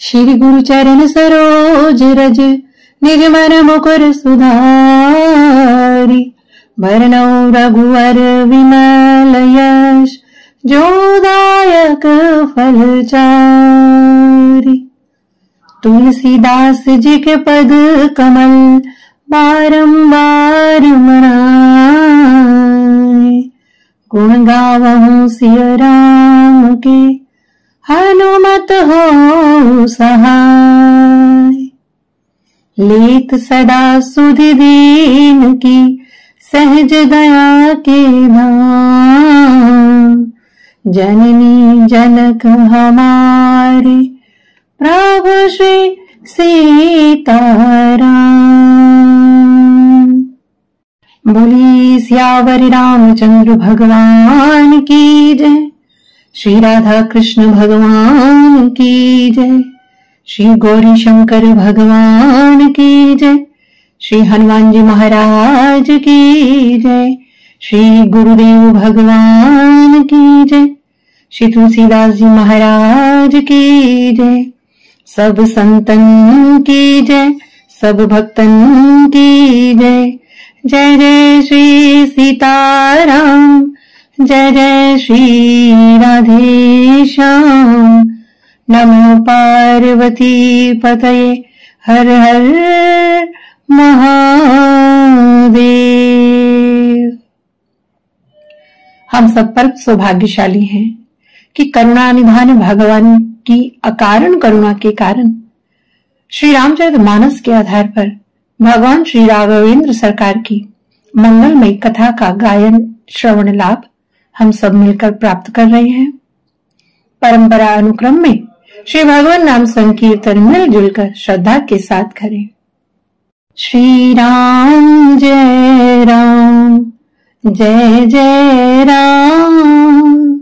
श्री गुरु चरण सरोज रज निज मन मुकुर सुधारी। वरनौ रघुवर विमल यश जोदायक फल चारि। तुलसीदास जी के पद कमल बारंबार मनाए। गुण गावहु सिय राम के हनुमत हो सहाय। लेत सदा सुधि दीन की सहज दया के धाम। जननी जनक हमारे प्रभु श्री सीताराम। बोली सियावर रामचंद्र भगवान की जय। श्री राधा कृष्ण भगवान की जय। श्री गौरी शंकर भगवान की जय। श्री हनुमान जी महाराज की जय। श्री गुरुदेव भगवान की जय। श्री तुलसीदास जी महाराज की जय। सब संतन की जय, सब भक्तन की जय। जय जय श्री सीताराम, जय जय श्री राधेश्याम। नमो पार्वती पतये, हर हर महादेव। हम सब परम सौभाग्यशाली हैं कि करुणा निधान भगवान की अकारण करुणा के कारण श्री रामचरितमानस के आधार पर भगवान श्री राघवेंद्र सरकार की मंगलमयी कथा का गायन श्रवण लाभ हम सब मिलकर प्राप्त कर रहे हैं। परंपरा अनुक्रम में श्री भगवान नाम संकीर्तन मिलजुल कर श्रद्धा के साथ करें। श्री राम जय राम, जय जय राम।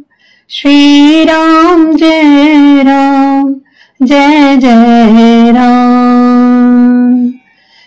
श्री राम जय राम, जय जय राम।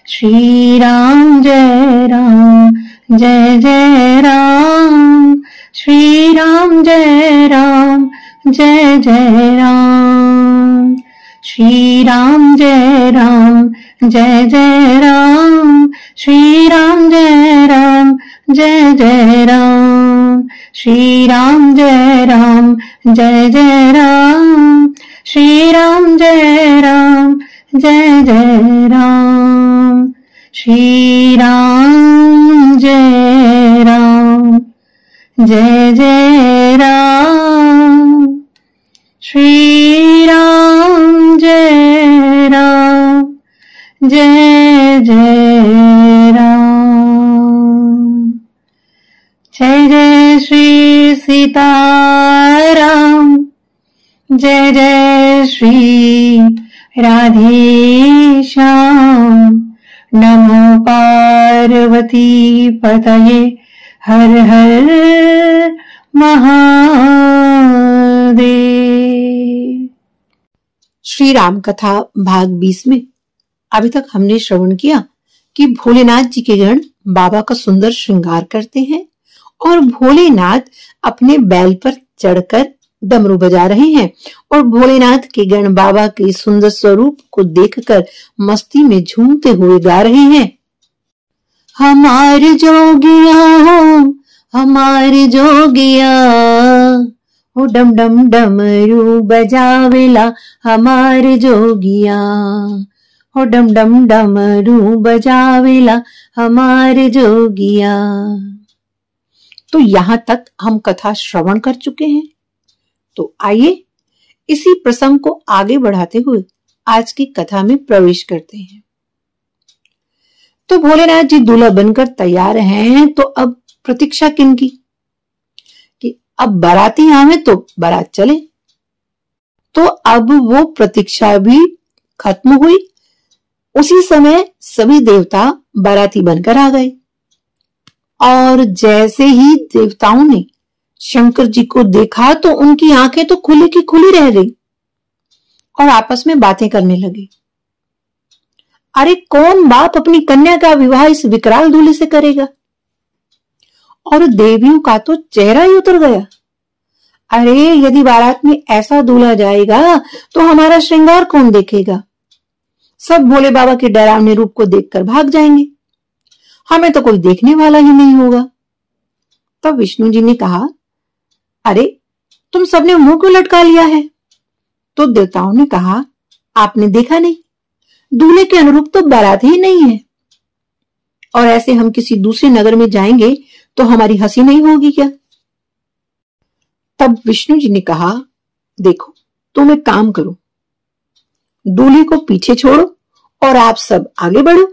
श्री राम जय राम, जय जय राम। श्री राम जय राम, जय जय राम। श्री राम जय राम, जय जय राम। श्री राम जय राम, जय जय राम। श्री राम जय राम, जय जय राम। श्री राम जय राम, जय जय राम। श्री राम जय राम, जय जय राम। श्री राम जय राम, जय जय राम। जय जय श्री सीताराम, जय जय श्री राधेश्याम। नमो पार्वती पतये, हर हर महादेव। श्री राम कथा भाग 20 में अभी तक हमने श्रवण किया कि भोलेनाथ जी के गण बाबा का सुंदर श्रृंगार करते हैं और भोलेनाथ अपने बैल पर चढ़कर डमरू बजा रहे हैं और भोलेनाथ के गण बाबा के सुंदर स्वरूप को देखकर मस्ती में झूमते हुए गा रहे हैं। हमारे जोगिया हो, हमारे जोगिया हो, डम डम डमरू बजावेला हमारे जोगिया हो, डम डम डमरू बजावेला हमारे जोगिया। तो यहाँ तक हम कथा श्रवण कर चुके हैं। तो आइए इसी प्रसंग को आगे बढ़ाते हुए आज की कथा में प्रवेश करते हैं। तो भोलेनाथ जी दूल्हा बनकर तैयार हैं, तो अब प्रतीक्षा किनकी कि अब बाराती आवे तो बारात चले। तो अब वो प्रतीक्षा भी खत्म हुई। उसी समय सभी देवता बाराती बनकर आ गए और जैसे ही देवताओं ने शंकर जी को देखा तो उनकी आंखें तो खुली की खुली रह गई और आपस में बातें करने लगे। अरे कौन बाप अपनी कन्या का विवाह इस विकराल दूल्हे से करेगा? और देवियों का तो चेहरा ही उतर गया। अरे यदि बारात में ऐसा दूल्हा जाएगा तो हमारा श्रृंगार कौन देखेगा? सब भोले बाबा के डरावने रूप को देखकर भाग जाएंगे, हमें तो कोई देखने वाला ही नहीं होगा। तब विष्णु जी ने कहा, अरे तुम सबने मुंह क्यों लटका लिया है? तो देवताओं ने कहा, आपने देखा नहीं, दूल्हे के अनुरूप तो बारात ही नहीं है, और ऐसे हम किसी दूसरे नगर में जाएंगे तो हमारी हंसी नहीं होगी क्या? तब विष्णु जी ने कहा, देखो तुम एक काम करो, दूल्हे को पीछे छोड़ो और आप सब आगे बढ़ो।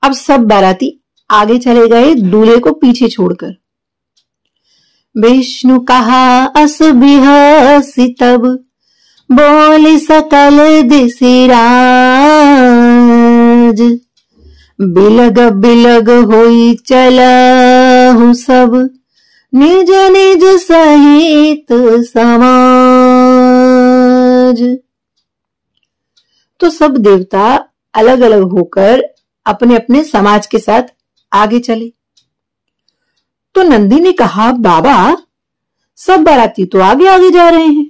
अब सब बाराती आगे चले गए दूल्हे को पीछे छोड़कर। विष्णु कहा अस बिहसी तब, बोले सकल दिसिराज, बिलग बिलग होई चलहु सब, निज निज सहित समाज। तो सब देवता अलग अलग होकर अपने अपने समाज के साथ आगे चले। तो नंदी ने कहा, बाबा सब बाराती तो आगे आगे जा रहे हैं,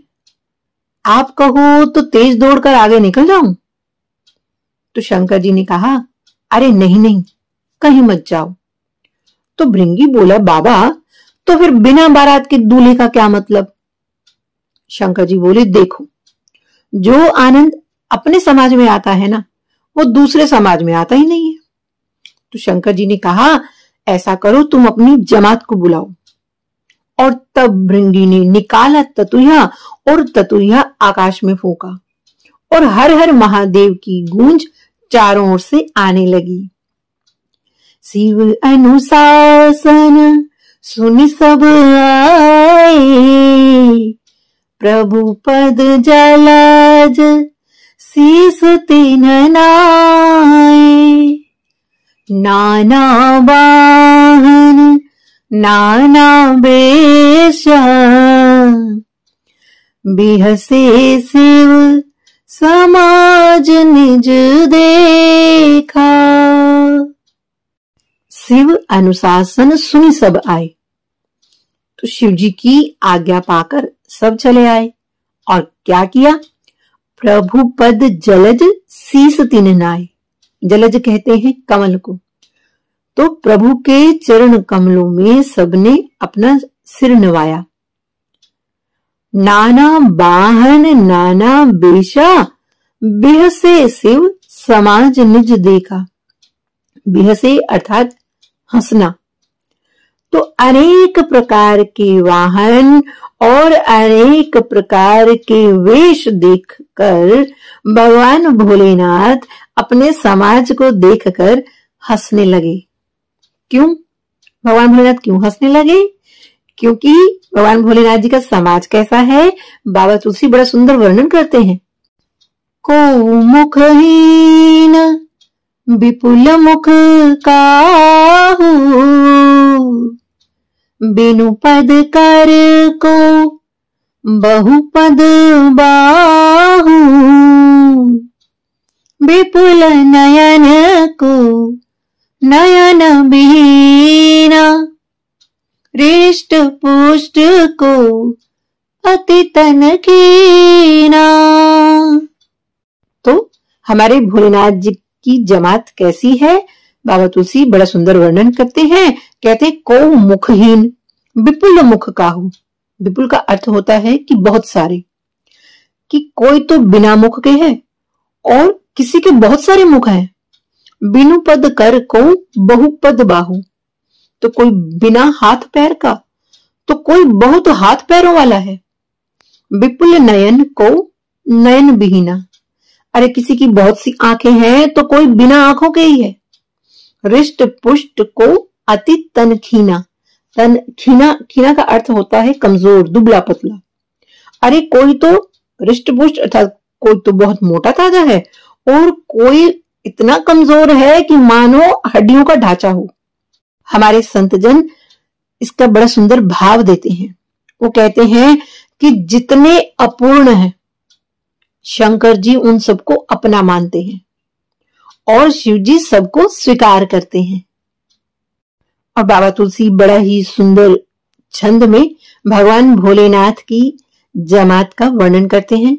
आप कहो तो तेज दौड़कर आगे निकल जाऊं? तो शंकर जी ने कहा, अरे नहीं नहीं, कहीं मत जाओ। तो भृंगी बोला, बाबा तो फिर बिना बारात के दूल्हे का क्या मतलब? शंकर जी बोले, देखो जो आनंद अपने समाज में आता है ना, वो दूसरे समाज में आता ही नहीं है। तो शंकर जी ने कहा, ऐसा करो तुम अपनी जमात को बुलाओ। और तब भृंगी ने निकाला ततुया और ततुया आकाश में फूंका और हर हर महादेव की गूंज चारों ओर से आने लगी। शिव अनुशासन सुनि सब आए, प्रभु पद जलज शीस तिन नाए, नाना वाहन नाना वेश, बिहसे शिव समाज निज देखा। शिव अनुशासन सुनि सब आए। तो शिव जी की आज्ञा पाकर सब चले आए और क्या किया? प्रभु पद जलज शीस तिन नाए। जलज कहते हैं कमल को। तो प्रभु के चरण कमलों में सबने अपना सिर नवाया। नाना वाहन नाना बेशा, बिहसे शिव समाज निज देखा। बिहसे अर्थात हंसना। तो अनेक प्रकार के वाहन और अनेक प्रकार के वेश देखकर भगवान भोलेनाथ अपने समाज को देखकर हंसने लगे। क्यों भगवान भोलेनाथ क्यों हंसने लगे? क्योंकि भगवान भोलेनाथ जी का समाज कैसा है, बाबा तुलसी बड़ा सुंदर वर्णन करते हैं। को मुखहीन विपुल मुख काहू, बिनु पद कर को बहुपद बाहू, विपुल नयन को नयन बीना, हृष्ट पुष्ट को अति तन कीना। तो हमारे भोलेनाथ जी की जमात कैसी है, बाबा तुलसी बड़ा सुंदर वर्णन करते हैं। कहते को मुखहीन विपुल मुख काहू। विपुल का अर्थ होता है कि बहुत सारे, कि कोई तो बिना मुख के है और किसी के बहुत सारे मुख हैं। बिनु पद कर को बहुपद बाहु। तो कोई बिना हाथ पैर का, तो कोई बहुत हाथ पैरों वाला है। विपुल नयन को नयन विहीना। अरे किसी की बहुत सी आंखें हैं तो कोई बिना आंखों के ही है। हृष्ट पुष्ट को अति तन खीना। तन खीना, खीना का अर्थ होता है कमजोर, दुबला पतला। अरे कोई तो हृष्ट पुष्ट अर्थात कोई तो बहुत मोटा ताजा है और कोई इतना कमजोर है कि मानो हड्डियों का ढांचा हो। हमारे संतजन इसका बड़ा सुंदर भाव देते हैं। वो कहते हैं कि जितने अपूर्ण हैं शंकर जी उन सबको अपना मानते हैं और शिव जी सबको स्वीकार करते हैं। और बाबा तुलसी बड़ा ही सुंदर छंद में भगवान भोलेनाथ की जमात का वर्णन करते हैं।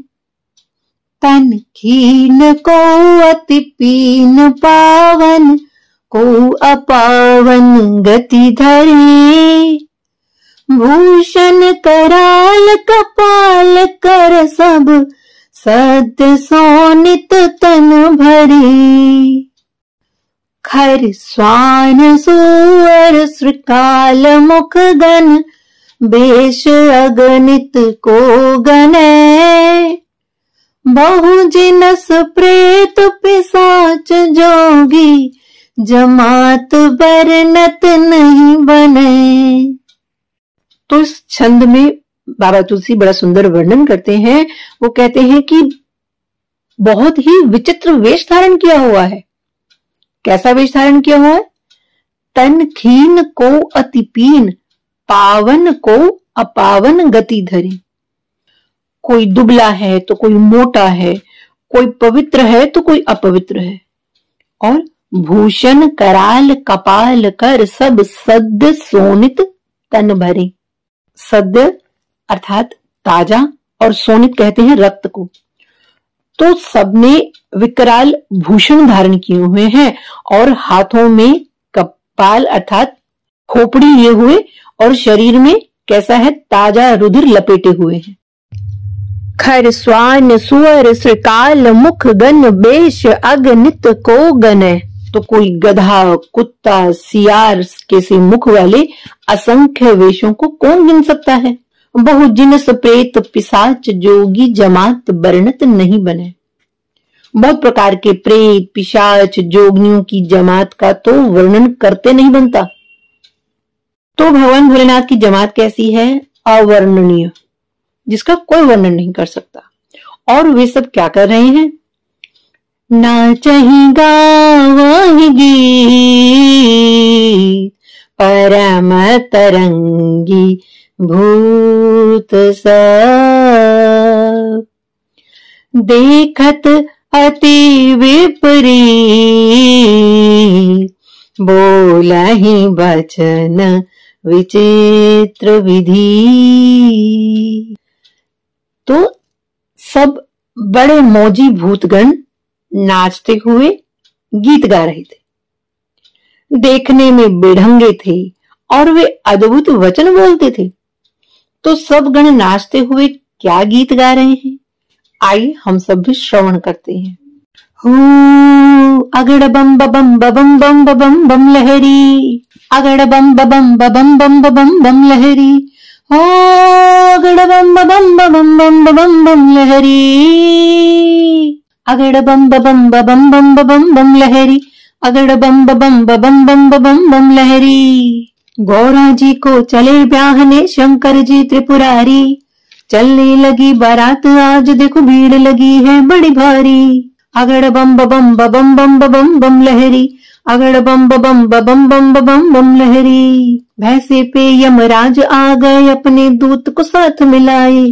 तन खीन को अति पीन पावन, को अपावन गति धरे, भूषण कराल कपाल कर सब, सद्य सोनित तन भरे। खर स्वान सुअर श्रृकाल मुख गण, बेश अगणित को गणे, बहु जिनस प्रेत पिशाच जोगी, जमात बरनत नहीं बने। तो इस छंद में बाबा तुलसी बड़ा सुंदर वर्णन करते हैं। वो कहते हैं कि बहुत ही विचित्र वेश धारण किया हुआ है। कैसा वेश धारण किया हुआ है? तन खीन को अति पीन, पावन को अपावन गति धरे। कोई दुबला है तो कोई मोटा है, कोई पवित्र है तो कोई अपवित्र है। और भूषण कराल कपाल कर सब, सद्य सोनित तन भरे। सद्य अर्थात ताजा, और सोनित कहते हैं रक्त को। तो सबने विकराल भूषण धारण किए हुए हैं और हाथों में कपाल अर्थात खोपड़ी लिए हुए, और शरीर में कैसा है? ताजा रुधिर लपेटे हुए हैं। खर स्वान सुअर श्रृकाल मुख गण, बेश अगणित को गण। तो कोई गधा, कुत्ता, सियार के से मुख वाले असंख्य वेशों को कौन गिन सकता है। बहु जिनस प्रेत पिशाच जोगी, जमात बरनत नहीं बने। बहुत प्रकार के प्रेत पिशाच जोगियों की जमात का तो वर्णन करते नहीं बनता। तो भगवान भोलेनाथ की जमात कैसी है? अवर्णनीय, जिसका कोई वर्णन नहीं कर सकता। और वे सब क्या कर रहे हैं? नाचहि गावहि गीत, परम तरंगी भूत सब, देखत अति विपरीत, बोलहि बचन विचित्र विधि। तो सब बड़े मौजी भूतगण नाचते हुए गीत गा रहे थे, देखने में बेढंगे थे और वे अद्भुत वचन बोलते थे। तो सब गण नाचते हुए क्या गीत गा रहे हैं? आइए हम सब भी श्रवण करते हैं। हो अगड़ बम बम बम बम बम बम लहरी, अगड़ बम बम बम बम बम लहरी, हो अगड़ बम बम बम बम बम लहरी, अगड़ बम बम बम लहरी, अगड़ बम बम बम लहरी। गौरा जी को चले ब्याहने शंकर जी त्रिपुरारी, चलने लगी बारात आज देखो भीड़ लगी है बड़ी भारी। अगड़ बम बम लहरी, अगड़ बम बम लहरी। भैंसे पे यमराज आ गए अपने दूत को साथ मिलाए,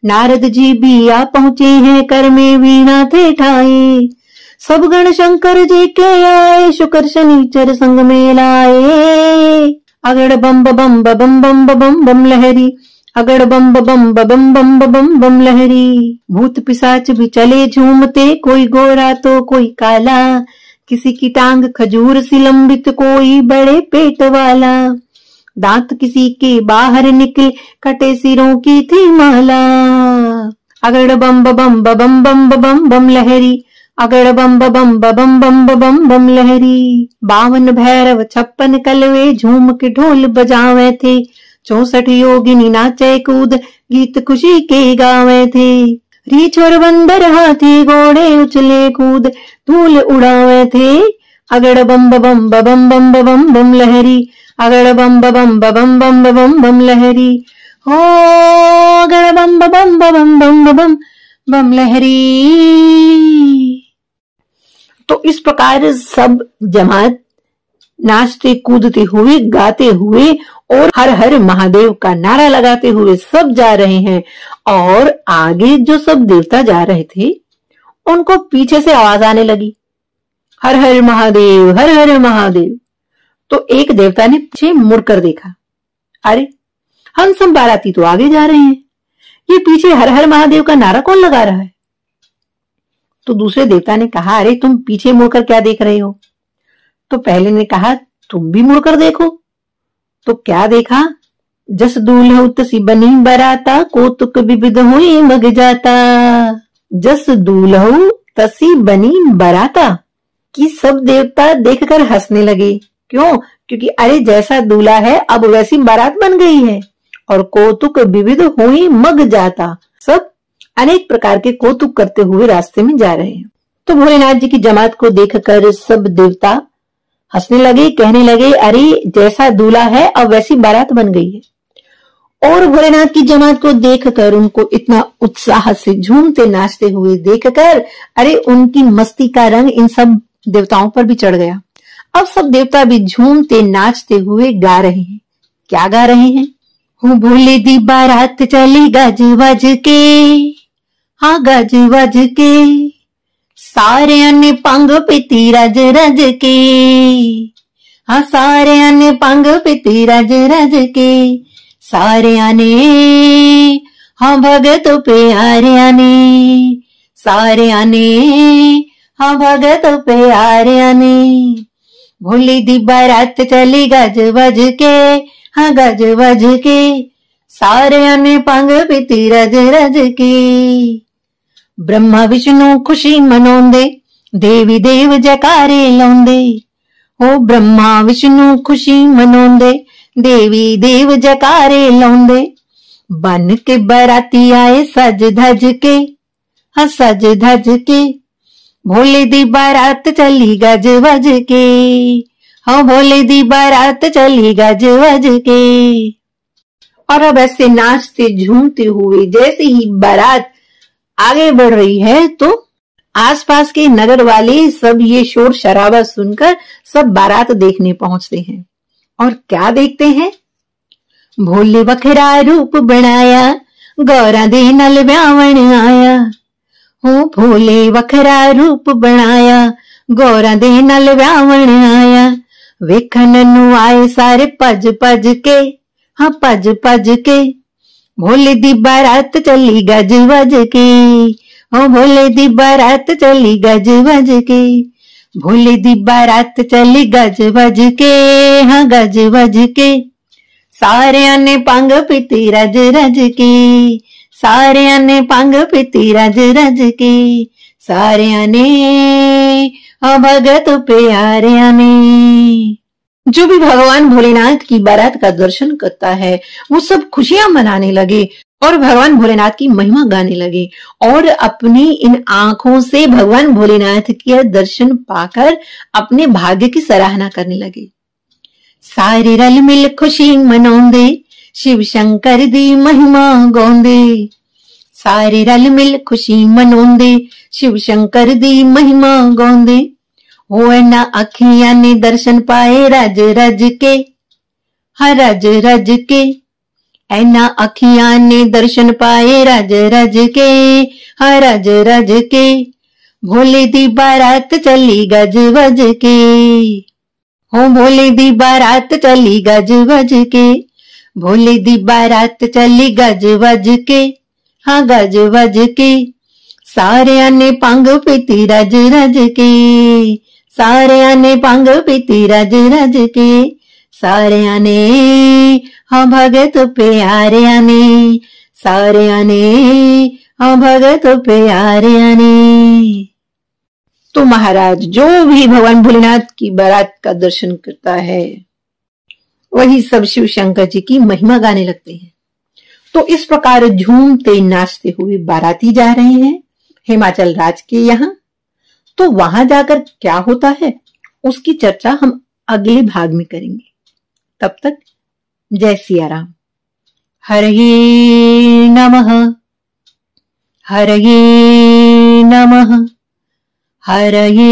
नारद जी भी आ पहुंचे हैं कर में वीणा थे ठाए। सब गण शंकर जी के आए, शुक्र शनिचर संग में लाए। अगड़ बम बम लहरी, अगड़ बम बम लहरी। भूत पिशाच भी चले झूमते, कोई गोरा तो कोई काला, किसी की टांग खजूर सी लंबित, कोई बड़े पेट वाला। दांत किसी के बाहर निकले, कटे सिरों की थी माला। अगड़ बम बम लहरी, अगड़ बम बम लहरी। 52 भैरव 56 कलवे, झूम के ढोल बजावे थे। 64 योगिनी नाचे कूद, गीत खुशी के गावे थे। रीछ और बंदर हाथी घोड़े उछले कूद, धूल उड़ावे थे। अगड़ बम बम लहरी, अगड़ बम बम लहरी, हो अगड़ बम बम लहरी। तो इस प्रकार सब जमात नाचते कूदते हुए, गाते हुए और हर हर महादेव का नारा लगाते हुए सब जा रहे हैं। और आगे जो सब देवता जा रहे थे उनको पीछे से आवाज आने लगी, हर हर महादेव, हर हर महादेव। तो एक देवता ने पीछे मुड़कर देखा, अरे हम सब बाराती तो आगे जा रहे हैं, ये पीछे हर हर महादेव का नारा कौन लगा रहा है? तो दूसरे देवता ने कहा, अरे तुम पीछे मुड़कर क्या देख रहे हो? तो पहले ने कहा, तुम भी मुड़कर देखो। तो क्या देखा? जस दूल्हा तसी बनी बराता, कौतुक विविध हुई मग जाता। जस दूल्हा तसी बनी बराता, कि सब देवता देखकर हंसने लगे। क्यों? क्योंकि अरे जैसा दूल्हा है अब वैसी बारात बन गई है। और कौतुक विविध हुई मग जाता, सब अनेक प्रकार के कौतुक करते हुए रास्ते में जा रहे हैं। तो भोलेनाथ जी की जमात को देखकर सब देवता हंसने लगे, कहने लगे, अरे जैसा दूल्हा है अब वैसी बारात बन गई है। और भोलेनाथ की जमात को देखकर, उनको इतना उत्साह से झूमते नाचते हुए देखकर, अरे उनकी मस्ती का रंग इन सब देवताओं पर भी चढ़ गया। अब सब देवता भी झूमते नाचते हुए गा रहे हैं। क्या गा रहे हैं? हो भोले दी बारात चली गज वज के, हाँ गज वज के, सारे ने पंग पीती रज रज के, हाँ सारे ने पंग पीती रज रज के, सारे ने हाँ भगत प्यारे ने, सारे ने हाँ भगत प्यारे ने। भोले दी बारात चली गज वज के, हाँ गज वज के, सारे ने पंग पीती रज रज के। ब्रह्मा विष्णु खुशी मनाउंदे, देवी देव जयकारे लाउंदे। हो ब्रह्मा विष्णु खुशी मनाउंदे, देवी देव जयकारे लाउंदे। बन के बाराती आए सज धज के, हाँ सज धज के, भोले दी बारात चली गज वज के, हाँ भोले दी बारात चली गज वज के। और अब ऐसे नाचते झूमते हुए जैसे ही बारात आगे बढ़ रही है, तो आसपास के नगर वाले सब ये शोर शराबा सुनकर सब बारात देखने पहुंचते हैं। और क्या देखते हैं? भोले बखरा रूप बनाया, गौरा दे नल ब्यावण आया। हो भोले बखरा रूप बनाया, गौरा दे नल ब्यावण आया। वेखन नू आए सारे भज भज के, हाँ भज भज के, भोले दी बारात चली गज वज के, हो भोले दी बारात चली गज वज के। भोले दी बारात चली गज वज के, हाँ गज वज के, सारे ने पंग पीती रज रज के, सारे ने पंग पीती रज रज के, सारे ने हाँ भगत प्यारे ने। जो भी भगवान भोलेनाथ की बारात का दर्शन करता है वो सब खुशियां मनाने लगे और भगवान भोलेनाथ की महिमा गाने लगे और अपनी इन आंखों से भगवान भोलेनाथ के दर्शन पाकर अपने भाग्य की सराहना करने लगे। सारे रल मिल खुशी मनाउंदे, शिव शंकर दी महिमा गाउंदे। सारे रल मिल खुशी मनाउंदे, शिव शंकर दी महिमा गाउंदे। हो ना अखियां ने दर्शन पाए रज रज के, हर रज रज के, ऐना अखियां ने दर्शन पाए रज रज के, हर रज रज के। भोले दी बारात चली गज वज के, हो भोले दी बारात चली गज वज के, भोले दी बारात चली गज वज के, हाँ गज वज के। सारे ने पंग पीती रज रज के, सारे ने पंग पीती रज रज के, सारे ने हाँ भगत प्यारे ने, सारे ने हाँ भगत प्यारे ने। तो महाराज जो भी भगवान भोलेनाथ की बारात का दर्शन करता है वही सब शिव शंकर जी की महिमा गाने लगते हैं। तो इस प्रकार झूमते नाचते हुए बाराती जा रहे हैं हिमाचल राज्य के यहाँ। तो वहां जाकर क्या होता है उसकी चर्चा हम अगले भाग में करेंगे। तब तक जय सिया राम। हरये नमः, हरये नमः, हरये